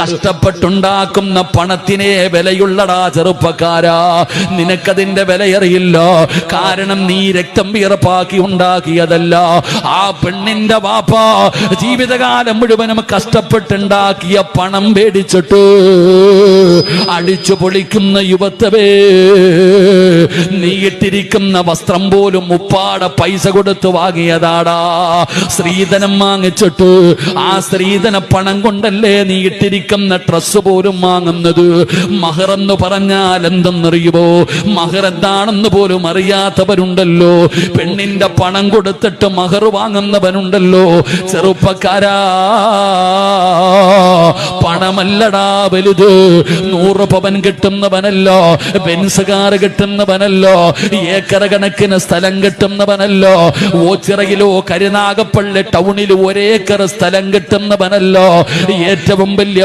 കഷ്ടപ്പെട്ടുണ്ടാക്കുന്ന പണത്തിനെ വിലയുള്ളടാ ചെറുപ്പക്കാരാ. നിനക്കതിന്റെ വിലയറിയില്ല. കാരണം നീ രക്തം വിയർപ്പാക്കി ഉണ്ടാക്കിയതല്ല. ആ പെണ്ണിന്റെ വാപ്പ ജീവിതകാലം മുഴുവനും കഷ്ടപ്പെട്ടുണ്ടാക്കിയ പണം മേടിച്ചിട്ട് അടിച്ചു പൊളിക്കുന്ന യുവത്വേ, നീ ഇട്ടിരിക്കുന്ന വസ്ത്രം പോലും ഉപ്പാടെ പൈസ കൊടുത്ത് വാങ്ങിയതാടാ. സ്ത്രീധനം വാങ്ങിച്ചിട്ട് ആ സ്ത്രീധന പണം കൊണ്ടല്ലേ നീ ഇട്ടിരിക്കുന്ന ഡ്രസ് പോലും വാങ്ങുന്നത്. മഹറെന്ന് പറഞ്ഞാൽ എന്തെന്നറിയുമോ? മഹർ എന്താണെന്ന് പോലും അറിയാത്തവരുണ്ടല്ലോ. പെണ്ണിന്റെ പണം കൊടുത്തിട്ട് മഹർ വാങ്ങുന്നവനുണ്ടല്ലോ. ചെറുപ്പക്കാരാ, പണമല്ലടാ വലുത്. 100 പവൻ കിട്ടുന്നവനല്ല, ബെൻസ് കാർ കിട്ടുന്നവനല്ലോ, ഏക്കർ കണക്കിന് സ്ഥലം കിട്ടുന്നവനല്ലോ, ഓച്ചിറയിലോ കരുനാഗപ്പള്ളി ടൗണിലോ 1 ഏക്കർ സ്ഥലം കിട്ടുന്നവനല്ലോ. ഏറ്റവും വലിയ